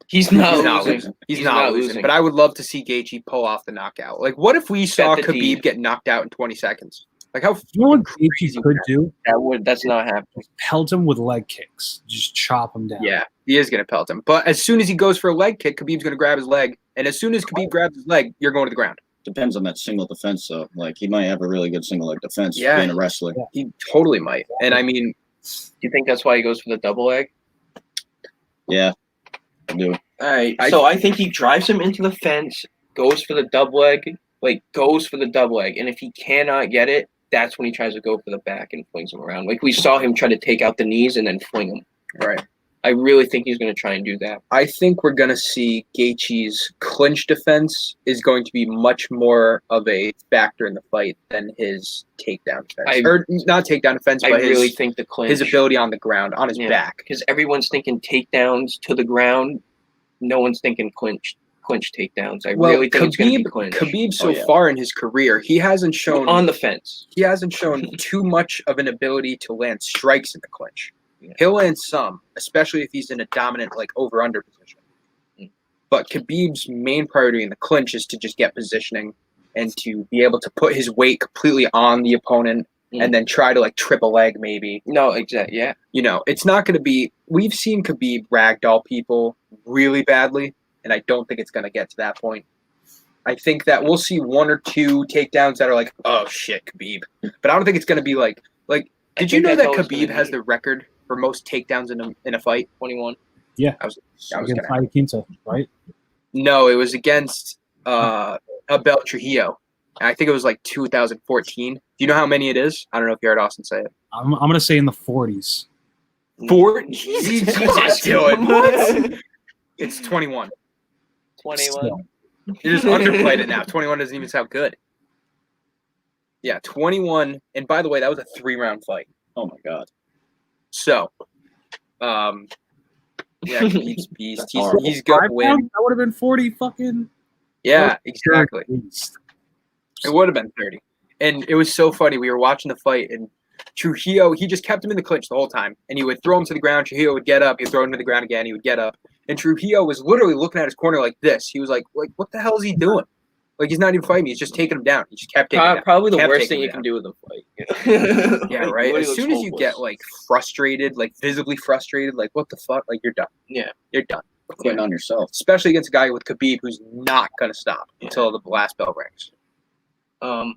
He's not losing. He's not losing. But I would love to see Gaethje pull off the knockout. Like, what if we saw Khabib get knocked out in 20 seconds? Like how You know what crazy Gaethje could do? That's not happening. Pelt him with leg kicks. Just chop him down. Yeah, he is going to pelt him. But as soon as he goes for a leg kick, Khabib's going to grab his leg. And as soon as Khabib grabs his leg, you're going to the ground. Depends on that single defense, though. Like, he might have a really good single leg defense being a wrestler. Yeah. He totally might. And I mean, Do you think that's why he goes for the double leg? Yeah, I do. All right. So I think he drives him into the fence, goes for the double leg, and if he cannot get it, that's when he tries to go for the back and flings him around. Like we saw him try to take out the knees and then fling him. right. I really think he's going to try and do that. I think we're going to see Gaethje's clinch defense is going to be much more of a factor in the fight than his takedown defense. Or not takedown defense, I but really think the clinch, his ability on the ground, on his back. Because everyone's thinking takedowns to the ground. No one's thinking clinch takedowns. I really think it's going to be clinch. Khabib so far in his career, he hasn't shown on the fence. He hasn't shown too much of an ability to land strikes in the clinch. Yeah. He'll land some, especially if he's in a dominant like over-under position. But Khabib's main priority in the clinch is to just get positioning and to be able to put his weight completely on the opponent and then try to like trip a leg maybe. No, exactly. Yeah. You know, it's not going to be. We've seen Khabib ragdoll people really badly, and I don't think it's going to get to that point. I think that we'll see one or two takedowns that are like, oh shit, Khabib. But I don't think it's going to be like. Did you know that Khabib has the record for most takedowns in a fight? 21. Yeah. I was against Quinta, right? No, it was against Abel Trujillo. I think it was like 2014. Do you know how many it is? I don't know if you heard Austin say it. I'm going to say in the 40s. 40? Jesus, Dylan. What? It's 21. 21. You just underplayed it now. 21 doesn't even sound good. Yeah, 21. And by the way, that was a 3-round fight. Oh, my God. So, yeah, Khabib's beast. He's going to win. That would have been 40 fucking. Yeah, exactly. It would have been 30. And it was so funny. We were watching the fight, and Trujillo, he just kept him in the clinch the whole time. And he would throw him to the ground. Trujillo would get up. He'd throw him to the ground again. He would get up. And Trujillo was literally looking at his corner like this. He was like, what the hell is he doing? Like, he's not even fighting me. He's just taking him down. He just kept taking him down. Probably the worst thing you can do with a fight. Yeah, right? As soon as you get, like, frustrated, like, visibly frustrated, like, what the fuck? Like, you're done. Yeah. You're done. Quitting on yourself. Especially against a guy with Khabib who's not going to stop until the last bell rings. All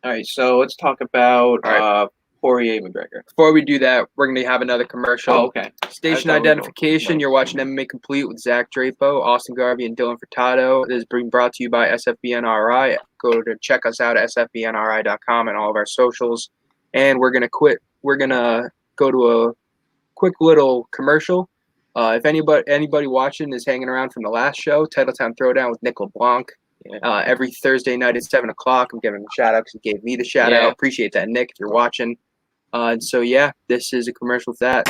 right, so let's talk about Poirier McGregor. Before we do that, we're going to have another commercial. Oh, okay. Station identification. You're watching MMA Complete with Zak Drapeau, Austin Garvey, and Dylan Furtado. This is being brought to you by SFBNRI. Go to check us out at sfbnri.com and all of our socials. And we're going to go to a quick little commercial. If anybody watching is hanging around from the last show, Titletown Throwdown with Nick LeBlanc. Every Thursday night at 7 o'clock. I'm giving him a shout out because he gave me the shout out. Appreciate that, Nick, if you're watching. And so, yeah, this is a commercial with that.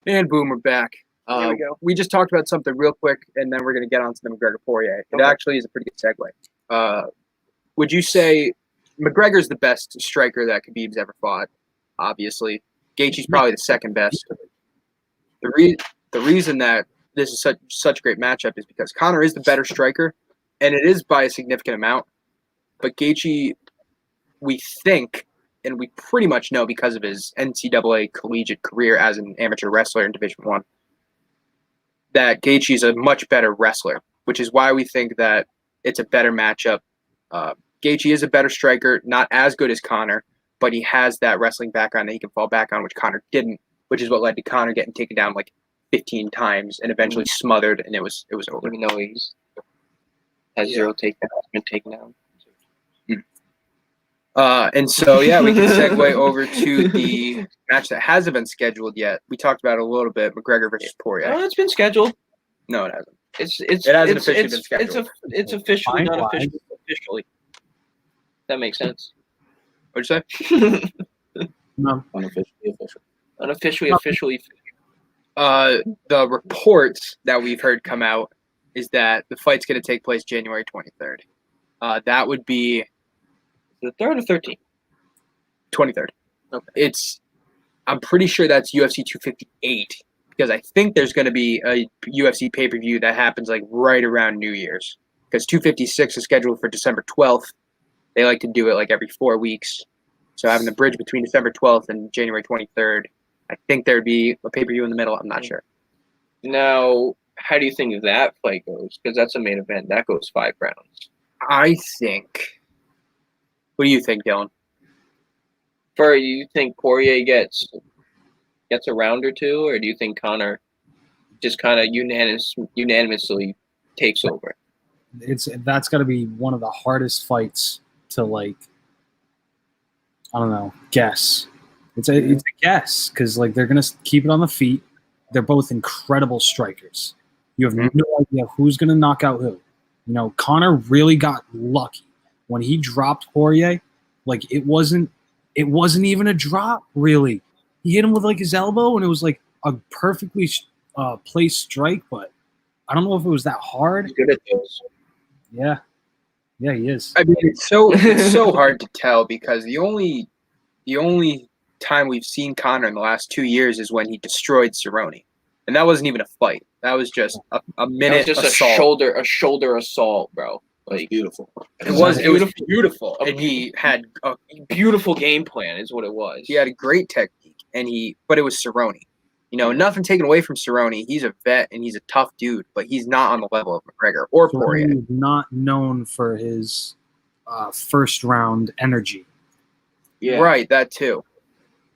And boom, we're back. There we go. We just talked about something real quick, and then we're going to get on to the McGregor Poirier. It actually is a pretty good segue. Would you say McGregor's the best striker that Khabib's ever fought? Obviously, Gaethje's probably the second best. The reason that this is such a great matchup is because Conor is the better striker, and it is by a significant amount. But Gaethje, we think, and we pretty much know because of his NCAA collegiate career as an amateur wrestler in Division I, that Gaethje is a much better wrestler, which is why we think that it's a better matchup. Gaethje is a better striker, not as good as Conor, but he has that wrestling background that he can fall back on, which Conor didn't, which is what led to Conor getting taken down like 15 times and eventually smothered, and it was over. Even though he's has 0 takedowns, been taken down. And so, yeah, we can segue over to the match that hasn't been scheduled yet. We talked about it a little bit, McGregor versus Poirier. No, it's been scheduled. No, it hasn't. It hasn't officially been scheduled. It's officially not Finalized. officially. That makes sense. What'd you say? No. Unofficially, officially. The reports that we've heard come out is that the fight's going to take place January 23rd. That would be The 3rd or 13th? 23rd. Okay. I'm pretty sure that's UFC 258 because I think there's going to be a UFC pay-per-view that happens like right around New Year's because 256 is scheduled for December 12th. They like to do it like every 4 weeks. So having the bridge between December 12th and January 23rd, I think there'd be a pay-per-view in the middle. I'm not sure. Now, how do you think that fight goes? Because that's a main event. That goes 5 rounds. I think. What do you think, Dylan? You think Poirier gets a round or two, or do you think Conor just kind of unanimously takes over? That's got to be one of the hardest fights to I don't know, guess. It's a guess because they're gonna keep it on the feet. They're both incredible strikers. You have no idea who's gonna knock out who. Conor really got lucky when he dropped Poirier. It wasn't even a drop really. He hit him with his elbow, and it was a perfectly placed strike. But I don't know if it was that hard. He's good at those. Yeah, he is. I mean, it's so hard to tell because the only time we've seen Conor in the last 2 years is when he destroyed Cerrone, and that wasn't even a fight. That was just a minute just assault. a shoulder assault, bro. Beautiful. It was beautiful, and he had a Beautiful game plan is what it was. he had a great technique, but it was Cerrone. Nothing taken away from Cerrone. He's a vet and he's a tough dude, but he's not on the level of McGregor or Poirier. He's not known for his first round energy. Yeah. Right, that too.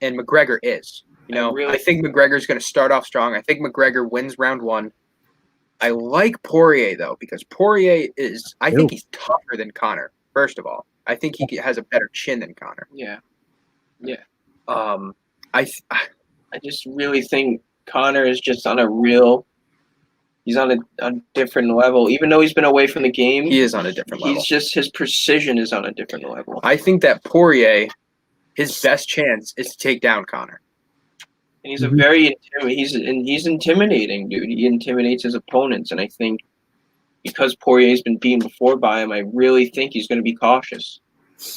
And McGregor is. I think McGregor's going to start off strong. I think McGregor wins round 1. I like Poirier, though, because Poirier I think he's tougher than Conor, first of all. I think he has a better chin than Conor. Yeah. I just really think Conor is just he's on a different level. Even though he's been away from the game, he is on a different level. His precision is on a different level. I think that Poirier, his best chance is to take down Conor. And he's he's intimidating, dude. He intimidates his opponents, and I think because Poirier's been beaten before by him, I really think he's going to be cautious.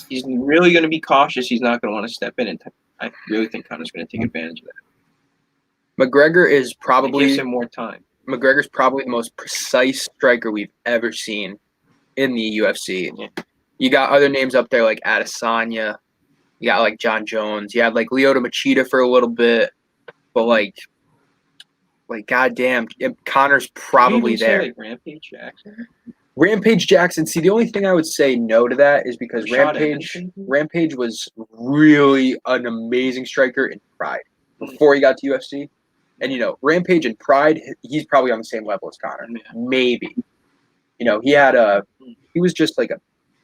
He's really going to be cautious. He's not going to want to step in, and I really think Conor's going to take advantage of that. McGregor is probably gives him more time. McGregor's probably the most precise striker we've ever seen in the UFC. Yeah. You got other names up there like Adesanya. You got John Jones. You had Lyoto Machida for a little bit. But goddamn, Conor's probably there. Rampage Jackson. Rampage Jackson. See, the only thing I would say no to that is because Rampage was really an amazing striker in Pride before he got to UFC, and Rampage and Pride, he's probably on the same level as Conor. Yeah. Maybe. He was just a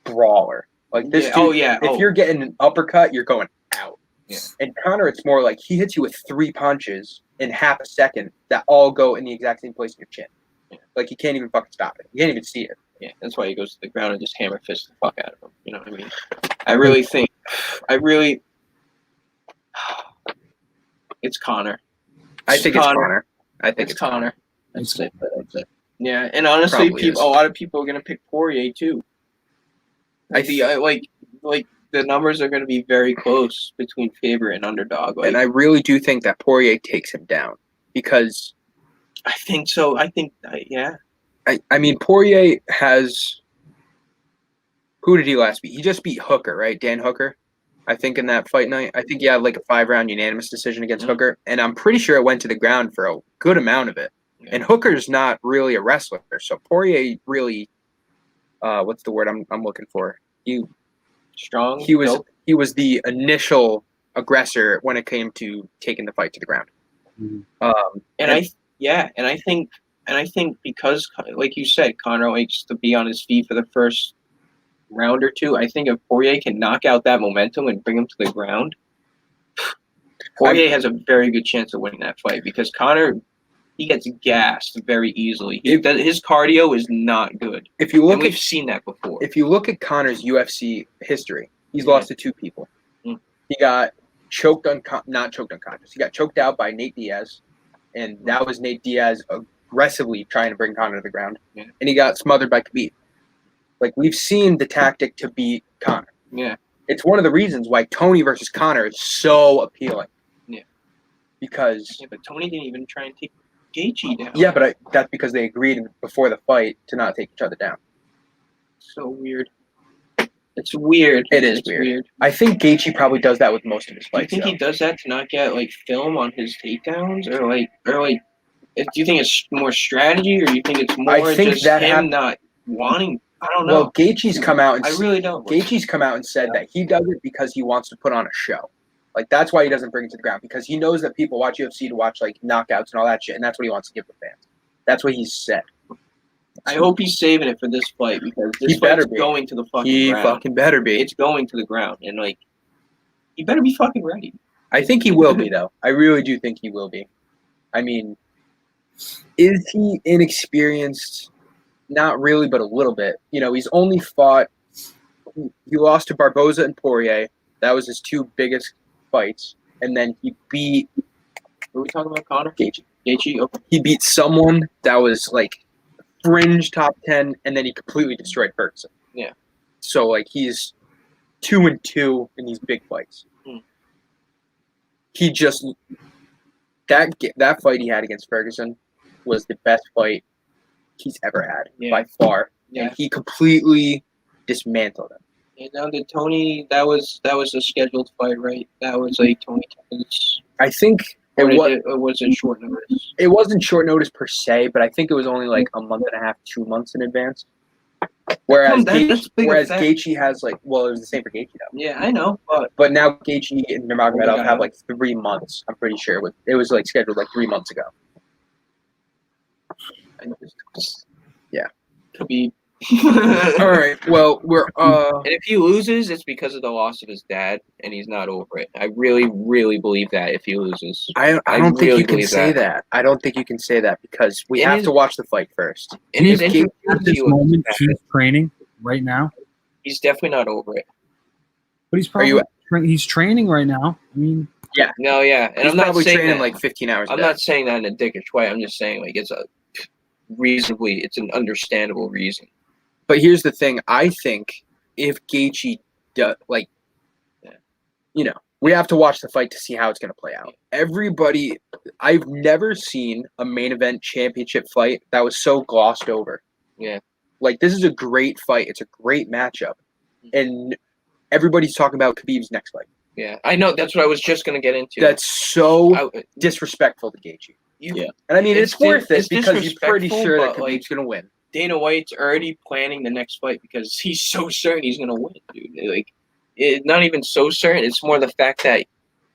brawler. This dude. If you're getting an uppercut, you're going out. Yeah. And Conor, it's more he hits you with 3 punches in half a second that all go in the exact same place in your chin. Yeah. You can't even fucking stop it. You can't even see it. Yeah, that's why he goes to the ground and just hammer fist the fuck out of him. You know what I mean? It's Conor. I think it's Conor. I think it's Conor. That's it. Yeah, and honestly, a lot of people are gonna pick Poirier too. The numbers are going to be very close between favorite and underdog. And I really do think that Poirier takes him down because I think so. Yeah. I mean, Poirier has. Who did he last beat? He just beat Hooker, right? Dan Hooker, I think, in that fight night. I think he had a 5-round unanimous decision against Hooker. And I'm pretty sure it went to the ground for a good amount of it. Yeah. And Hooker's not really a wrestler. So Poirier really. What's the word I'm looking for? Strong. He was the initial aggressor when it came to taking the fight to the ground. Mm-hmm. I think because, like you said, Conor likes to be on his feet for the first round or two. I think if Poirier can knock out that momentum and bring him to the ground, Poirier has a very good chance of winning that fight because Conor, he gets gassed very easily. His cardio is not good. If you look, and we've seen that before. If you look at Conor's UFC history, he's lost to 2 people. Mm. He got not choked unconscious. He got choked out by Nate Diaz, and that was Nate Diaz aggressively trying to bring Conor to the ground. Yeah. And he got smothered by Khabib. Like, we've seen the tactic to beat Conor. Yeah. It's one of the reasons why Tony versus Conor is so appealing. Yeah. Because but Tony didn't even try and take Gaethje down. Yeah, but that's because they agreed before the fight to not take each other down. So weird. It's weird. It's weird. I think Gaethje probably does that with most of his fights. Do you think he does that to not get film on his takedowns, or do you think it's more strategy, or do you think it's more just him not wanting? I don't know. Well, Gaethje's come out and I really don't. Gaethje's come out and said that he does it because he wants to put on a show. Like, that's why he doesn't bring it to the ground, because he knows that people watch UFC to watch knockouts and all that shit, and that's what he wants to give the fans. That's what he's said. I hope he's saving it for this fight, because this fight's going to the fucking ground. He fucking better be. It's going to the ground, and he better be fucking ready. I think he will be, though. I really do think he will be. I mean, is he inexperienced? Not really, but a little bit. He's only fought. He lost to Barboza and Poirier. That was his 2 biggest fights, and then he beat. What are we talking about, Conor? Gaethje. Okay. He beat someone that was fringe top 10, and then he completely destroyed Ferguson. Yeah. So he's 2-2 in these big fights. Hmm. He just that fight he had against Ferguson was the best fight he's ever had by far. Yeah. And he completely dismantled him. And now did Tony? That was a scheduled fight, right? That was Tony. I think was it short notice? It wasn't short notice per se, but I think it was only a month and a half, 2 months in advance. Whereas Gaethje has it was the same for Gaethje though. Yeah, I know, but now Gaethje and Nurmagomedov have 3 months. I'm pretty sure it was scheduled 3 months ago. Yeah, could be. All right. Well, we're and if he loses, it's because of the loss of his dad, and he's not over it. I really, really believe that if he loses, I don't think you can say that. I don't think you can say that because we have to watch the fight first. At this moment, he's training right now. He's definitely not over it. But he's probably he's training right now. I mean, yeah, no, yeah, and he's I'm not probably saying training that, 15 hours. I'm not saying that in a dickish way. I'm just saying it's it's an understandable reason. But here's the thing. I think if Gaethje does, we have to watch the fight to see how it's going to play out. I've never seen a main event championship fight that was so glossed over. Yeah. This is a great fight. It's a great matchup. And everybody's talking about Khabib's next fight. Yeah, I know. That's what I was just going to get into. That's so disrespectful to Gaethje. Yeah. And I mean, it's worth it because you're pretty sure that Khabib's going to win. Dana White's already planning the next fight because he's so certain he's going to win, dude. It's not even so certain. It's more the fact that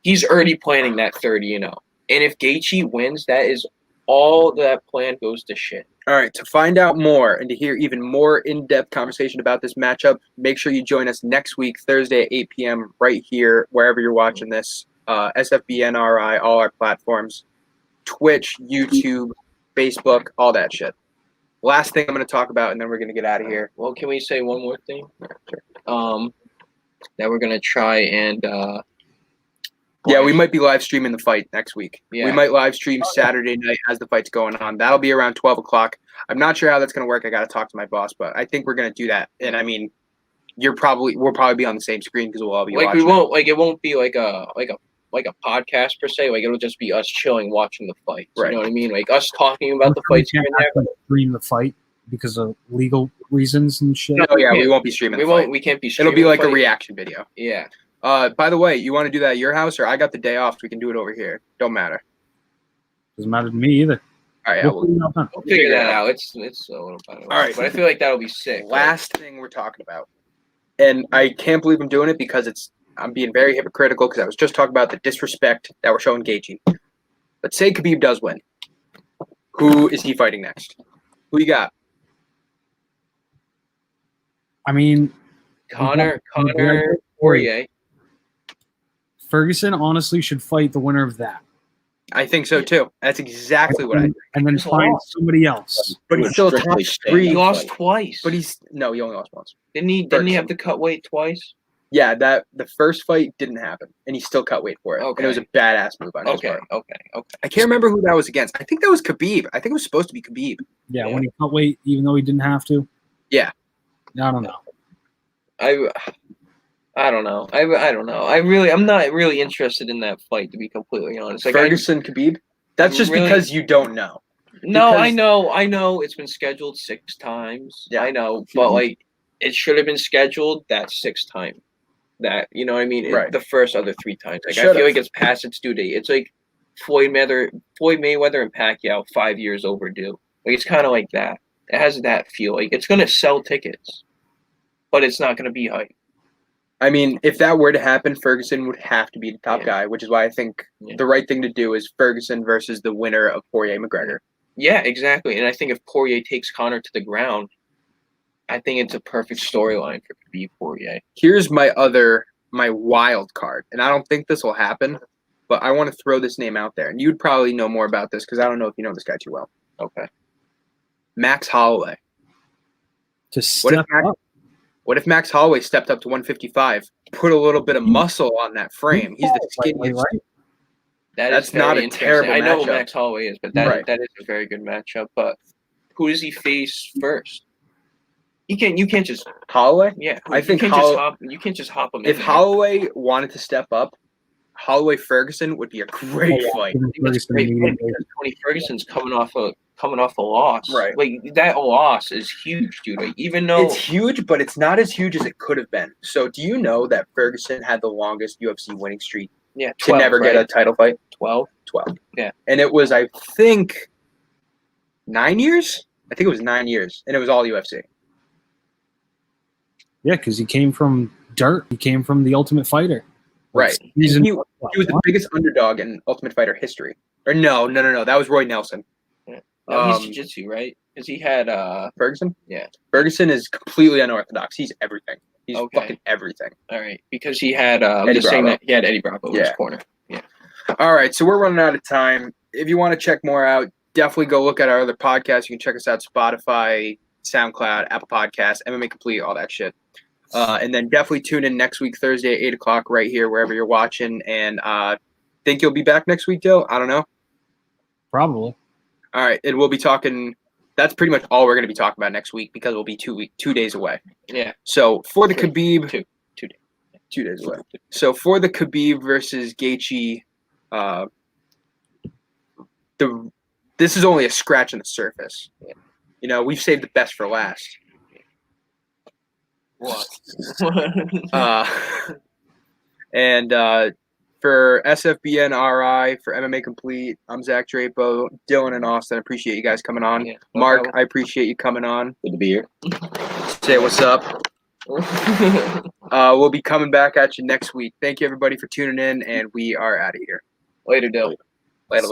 he's already planning that 30-0. And if Gaethje wins, that is all that plan goes to shit. All right. To find out more and to hear even more in-depth conversation about this matchup, make sure you join us next week, Thursday at 8 p.m. right here, wherever you're watching this. SFBNRI, all our platforms, Twitch, YouTube, Facebook, all that shit. Last thing I'm going to talk about, and then we're going to get out of here. Well, can we say one more thing? That we're going to try and... we might be live streaming the fight next week. Yeah. We might live stream Saturday night as the fight's going on. That'll be around 12 o'clock. I'm not sure how that's going to work. I got to talk to my boss, but I think we're going to do that. And I mean, we'll probably be on the same screen because we'll all be watching. It won't be like a podcast per se. It'll just be us chilling, watching the fight. Right. You know what I mean? Us talking about the fights here and there. Stream the fight because of legal reasons and shit. No, we won't be streaming. We can't be streaming. It'll be like a reaction video. Yeah. By the way, you want to do that at your house, or I got the day off? So we can do it over here. Don't matter. Doesn't matter to me either. All right, we'll figure that out. It's a little fun. All right, but I feel like that'll be sick. Last thing we're talking about, and I can't believe I'm doing it because I'm being very hypocritical because I was just talking about the disrespect that we're showing Gaethje. Let's say Khabib does win. Who is he fighting next? Who you got? I mean, Connor Poirier. Ferguson honestly should fight the winner of that. I think so too. That's exactly what I think. And then Just find lost. somebody else. But he's still top Strictly 3. He stand-up lost fight. twice. But he only lost once. Didn't he have to cut weight twice? Yeah, the first fight didn't happen, and he still cut weight for it. Okay. And it was a badass move on his part. Okay. I can't remember who that was against. I think that was Khabib. I think it was supposed to be Khabib. Yeah, Yeah. when he cut weight, even though he didn't have to. Yeah. I don't know. I don't know. I don't know. I'm not really interested in that fight, to be completely honest. Like, Ferguson Khabib. That's just really- because you don't know. No, I Because- know. It's been scheduled 6 times. Yeah. I know, but like, it should have been scheduled that 6th time. That, you know what I mean? Right. The first other 3 times. Like, I Should've. feel like it's past its due date. It's like Floyd Mayweather and Pacquiao 5 years overdue. Like, it's kind of like that. It has that feel. Like, it's gonna sell tickets, but it's not gonna be hype. I mean, if that were to happen, Ferguson would have to be the top Yeah. guy, which is why I think Yeah. the right thing to do is Ferguson versus the winner of Poirier McGregor. Yeah, exactly. And I think if Poirier takes Conor to the ground, I think it's a perfect storyline for Khabib Poirier. Here's my wild card, and I don't think this will happen, but I want to throw this name out there, and you'd probably know more about this because I don't know if you know this guy too well. Okay. Max Holloway. To step up. What if Max Holloway stepped up to 155, put a little bit of muscle on that frame? He's the skinniest. Right? That's very not a interesting. terrible I know who matchup. Max Holloway is, but that Right. that is a very good matchup. But who does he face first? You can't just Holloway? yeah. I think you can't just hop him If in there. Holloway wanted to step up, Holloway Ferguson would be a great Oh, yeah. fight. I think that's Ferguson great immediately. because Tony Ferguson's coming off a loss. Right. Like, that loss is huge, dude. Like, even though It's huge, but it's not as huge as it could have been. So, do you know that Ferguson had the longest UFC winning streak yeah, to 12, never get a right? title fight? 12. 12. Yeah. And it was, I think, 9 years? I think it was 9 years, and it was all UFC. Yeah, because he came from dirt. He came from the Ultimate Fighter. Right. He's He was the biggest underdog in Ultimate Fighter history. Or no. That was Roy Nelson. No, he's jiu-jitsu, right? Because he had Ferguson? Yeah. Ferguson is completely unorthodox. He's everything. He's Okay. fucking everything. all right, because he had I'm Eddie just saying Bravo. that he had Eddie Bravo in his Yeah. corner. All right, so we're running out of time. If you want to check more out, definitely go look at our other podcasts. You can check us out Spotify, SoundCloud, Apple Podcasts, MMA Complete, all that shit. And then definitely tune in next week, Thursday at 8 o'clock right here, wherever you're watching. And think you'll be back next week, Dill? I don't know. Probably. All right, and we'll be talking – that's pretty much all we're going to be talking about next week because we'll be 2 days away. Yeah. So for the 3, Khabib – 2 days. 2 days away. So for the Khabib versus Gaethje, this is only a scratch on the surface. Yeah. You know, we've saved the best for last. What? And for SFBN RI, for MMA Complete, I'm Zak Drapeau, Dylan and Austin. I appreciate you guys coming on. Yeah, no Mark, problem. I appreciate you coming on. Good to be here. Say what's up. We'll be coming back at you next week. Thank you, everybody, for tuning in, and we are out of here. Later, Dill. Later.